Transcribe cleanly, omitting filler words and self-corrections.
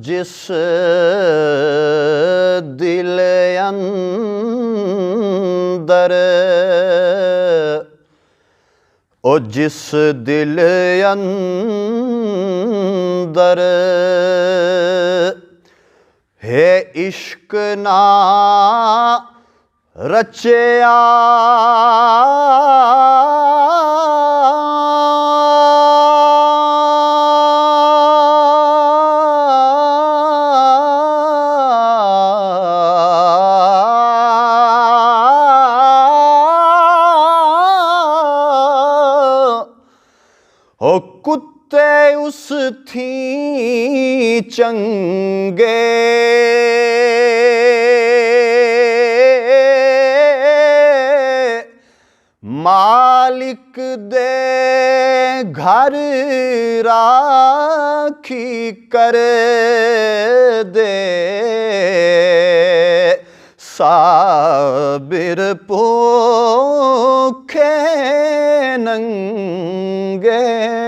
जिस दिल अंदर जिस दिल अंदर है इश्क ना रचया कुत्ते उस थी चंगे मालिक दे घर राखी कर दे साबिर भूखे नंगे